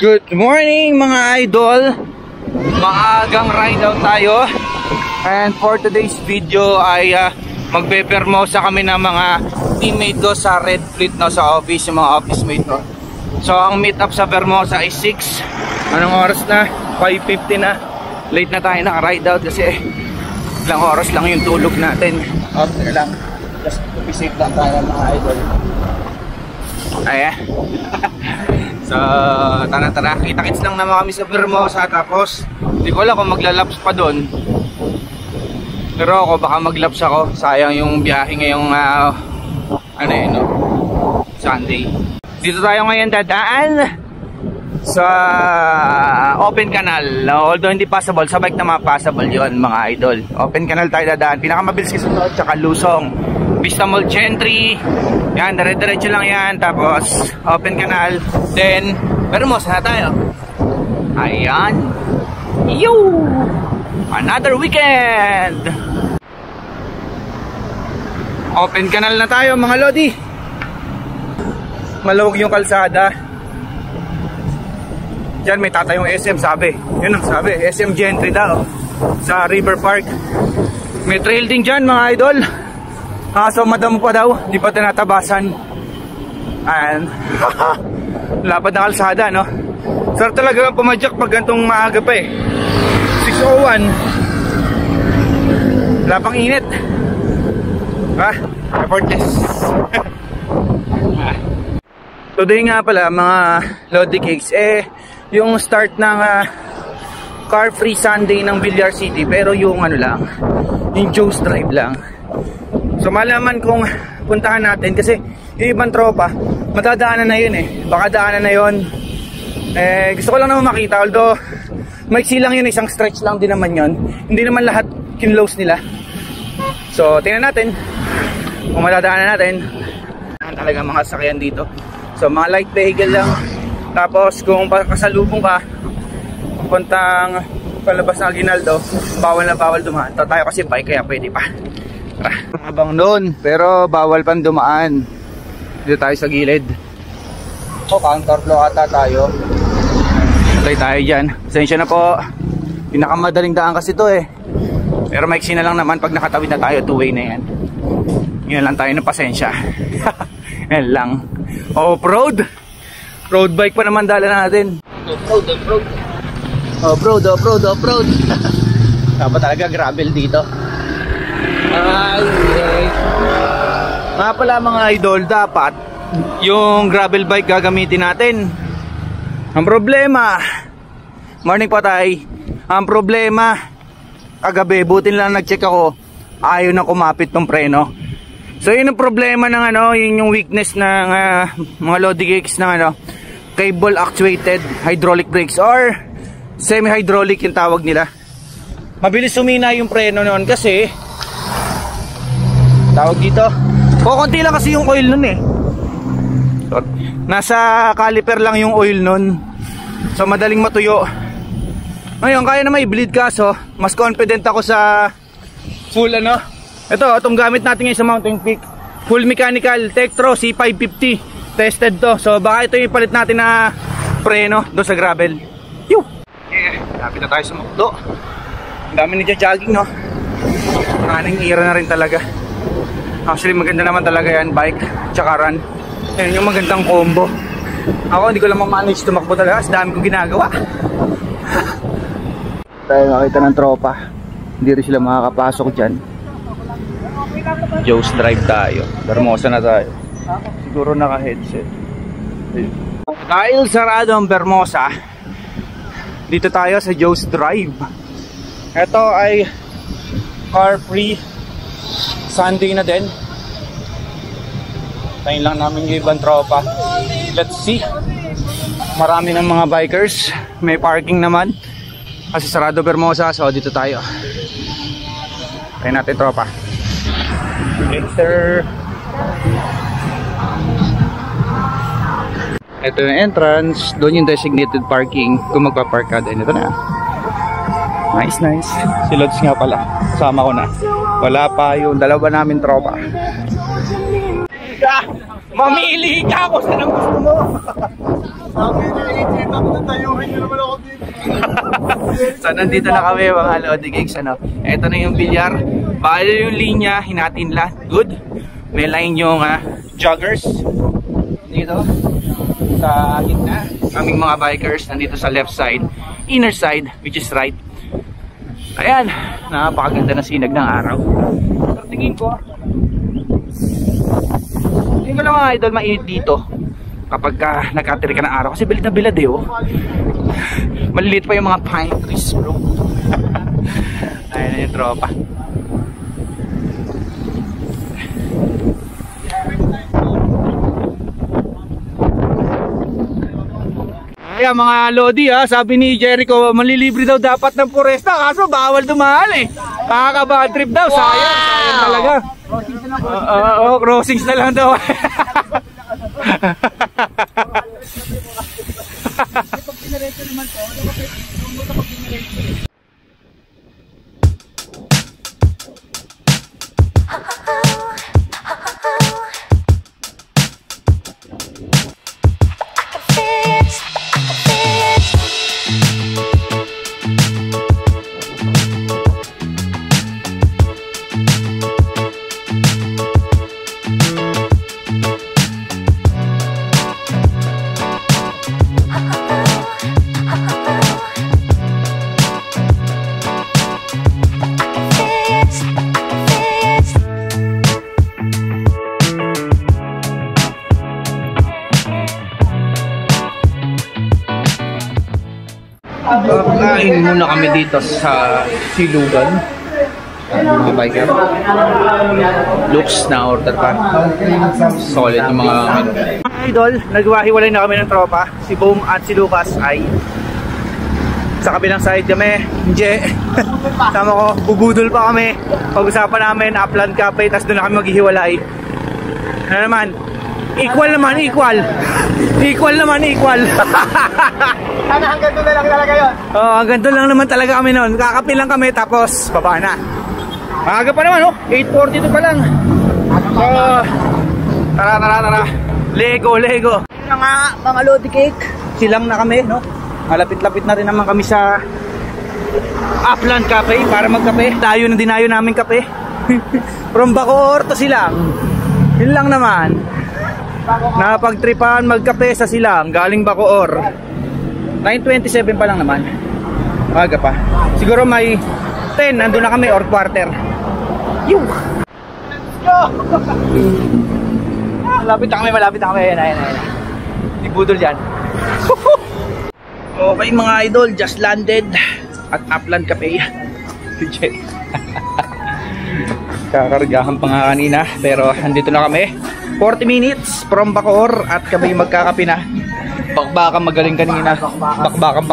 Good morning mga idol. Maagang ride out tayo. And for today's video ay magpe-permosa kami ng mga teammate ko sa Red Fleet, no, sa office, yung mga office mate ko. So ang meet up sa Permosa ay 6. Anong oras na? 5:50 na. Late na tayo naka-ride out kasi ilang oras lang yung tulog natin. Okay lang. Just to be safe lang tayo mga idol. Ayan. So, tara, kita-kits lang naman kami sa Permosa. Tapos, hindi ko alam kung maglalaps pa doon. Pero ako, baka maglaps ako. Sayang yung biyahe ngayong, Sunday. Dito tayo ngayon dadaan sa open canal. Although hindi passable, sa bike na possible yon mga idol. Open canal tayo dadaan. Pinakamabilis kasi ito, tsaka Lusong. Vista Mall Gentry. Yan, dire-diretso lang yan. Tapos, open canal. Then, Permosa na tayo. Ayan. Yo! Another weekend! Open canal na tayo mga lodi. Malawag yung kalsada. Diyan may tatayong SM sabi. Yun ang sabi, SM Gentry daw. Sa River Park. May trail din dyan mga idol. Kaso madamo pa daw, di pa tinatabasan. Ayan. Lapad na kalsada, no? Sarap talaga ang pumadyak pag gantong maaga pa eh. 6:01. Wala pang init. Effortless. Today nga pala mga Lodi Cakes, yung start ng car free Sunday ng Villar City. Pero yung yung Joe's Drive lang. So malaman kung puntahan natin kasi yung ibang tropa matadaanan na yun baka daanan na yun. Gusto ko lang naman makita, although maiksi lang yun, isang stretch lang din naman yun, hindi naman lahat kinlose nila. So tingnan natin kung matadaanan natin. Talaga mga sakyan dito, so mga light vehicle lang. Tapos kung kasalubong ka puntang palabas ng Aguinaldo, bawal na bawal dumaan. Tayo kasi bike kaya pwede pa. Abang noon, pero bawal pang dumaan. Dito tayo sa gilid. Counterflow ata tayo. Tayo dyan. Pasensya na po. Pinakamadaling daan kasi to Pero maiksi na lang naman pag nakatawid na tayo. Two-way na yan. Yun lang tayo ng pasensya. Yan lang. Off-road. Road bike pa naman dala natin. Off-road. Off-road. Dapat talaga gravel dito. Nga pala mga idol, dapat yung gravel bike gagamitin natin. Ang problema, morning pa tayo. Ang problema, kagabi buti lang nag-check ako, ayaw na kumapit tong preno. So yun ang problema ng yun yung weakness ng mga Lodi Cakes ng cable actuated hydraulic brakes or semi-hydraulic yung tawag nila. Mabilis sumina yung preno noon kasi tawag dito, konti lang kasi yung oil nun so, nasa caliper lang yung oil nun, so madaling matuyo. Ngayon kaya na may bleed, kaso mas confident ako sa full itong gamit natin ngayon sa Mountain Peak, full mechanical Tektro C550 tested to. So baka ito yung palit natin na preno doon sa gravel. Lapit na tayo sa Mukdo. Ang dami na jogging, no? Aning ira na rin talaga. Actually maganda naman talaga yan, bike tsaka run. Yan yung magandang combo. Ako hindi ko lang ma-manage tumakbo talaga, sa dami kong ginagawa. Tayo nakita ng tropa, hindi rin sila makakapasok dyan. Joe's Drive tayo, Permosa na tayo. Siguro naka-headset. Dahil sarado ang Permosa, dito tayo sa Joe's Drive. Ito ay car free Sunday na din. Tayo lang namin yung ibang tropa. Let's see. Marami ng mga bikers. May parking naman kasi sarado Permosa, so dito tayo. Tayo natin tropa. Enter. Ito yung entrance. Doon yung designated parking kung magpa-park ka din. Ito na. Nice. Si Lods nga pala, sama ko na. Wala pa yung dalawa namin tropa. Mamili ka kung saan ang gusto mo. Tayuhin nyo naman ako dito. So nandito na kami mga Lodi Cakes, ano. Ito na yung bilyar. Bali yung linya, hinatin lang. Good. May line yung joggers dito sa gitna. Kaming mga bikers nandito sa left side, inner side, which is right. Ayan, napakaganda na sinag ng araw. So, tingin ko lang mga idol, mainit dito kapag nagkatiri ka ng araw kasi bilad na bilad eh, oh. Maliliit pa yung mga pine trees, bro. Ayan na yung tropa. Kaya mga Lodi, sabi ni Jericho, malilibre daw dapat ng foresta, kaso bawal dumahal eh. Nakaka-bad trip daw, sayang talaga. Crossings na lang daw. Kain muna kami dito sa Silugan. Mga biker. Looks na order pa. Solid yung mga idol. Nagwahiwalay na kami ng tropa. Si Boom at si Lucas ay sa kabilang side kami. Hindi. Sama ko, bubudol pa kami. Pag-usapan namin, Upland Cafe, tapos doon na kami maghihiwalay. Ano naman? Equal naman, equal. Equal naman, equal. Sana hanggang doon na lang talaga yun. Oo, hanggang doon lang naman talaga kami noon. Kakapil lang kami, tapos baba na. Maaga pa naman, 8:42 pa lang. So, tara. Lego. Ayun na nga, mga Lodi Cake. Silang na kami, no? Malapit-lapit na rin naman kami sa Upland Cafe para magkape. Dayo na dinayo namin kape. From Bacoor to Silang. Yun lang naman. Napagtripan magkape sa Silang galing Bacoor. 9:27 pa lang naman. Maaga pa. Siguro may 10 nandun na kami or quarter. Yung let's go. Malapit na kami. Ayan. Ibudol dyan. Okay mga idol, just landed at Upland Cafe. Kakargahan pa nga kanina, pero andito na kami. 40 minutes from Bacoor at kami magkakape na. Bakbakan magaling kanina. Bakbakan.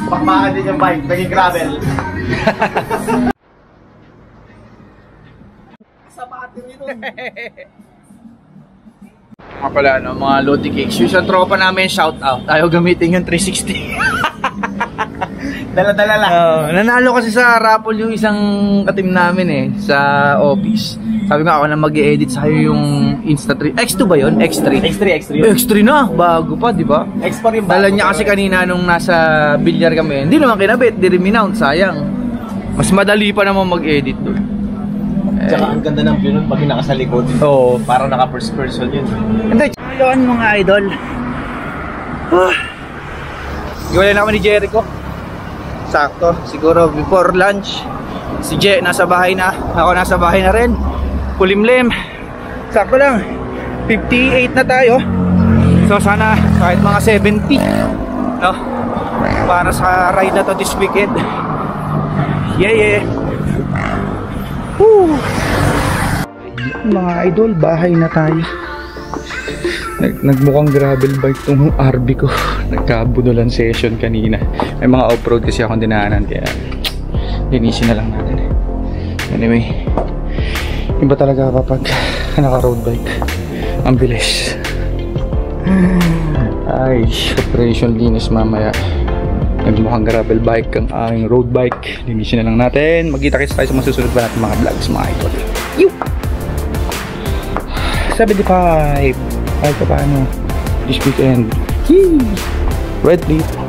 Bakbakan din yung bike, naging gravel. Sa patin nito. Mga pala, no, mga Lodi Cakes. Yung isang tropa namin, shout out. Tayo gamitin yung 360. Dala-dala lang. Nanalo kasi sa raffle yung isang katim namin eh, sa office. Sabi nga ako na mag-i-edit sa'yo yung Insta3. X2 ba yun? X3? X3 na, bago pa, di ba? X4 yung bago. Dala niya kasi kanina nung nasa bilyar kami. Hindi naman kinabit, di rin minount, sayang. Mas madali pa naman mag-edit doon. Tsaka ang ganda ng view nun pag naka sa likod. Oo. Parang naka first person yun. Hindi, yun mga idol. Iwalay na kami ni Jericho. Sakto, siguro before lunch. Si Je nasa bahay na, ako nasa bahay na rin. Kulimlim. Sakto lang. 58 na tayo. So sana kahit mga 70, no? Para sa ride na to this weekend. Yeah. Woo! Mga idol, bahay na tayo. Nagmukhang gravel bike tong RB ko. Nagkabudulan session kanina. May mga off-road kasi akong dinaanan, kaya linisin na lang natin. Anyway, iba talaga kapag naka-road bike. Ang bilis. Ay, operation linis mamaya. Nagmukhang gravel bike ang aking road bike. Linisin na lang natin. Magkita-kits tayo sa masusunod pa natin mga vlogs, mga idol. 75 ay paano this weekend. Red please.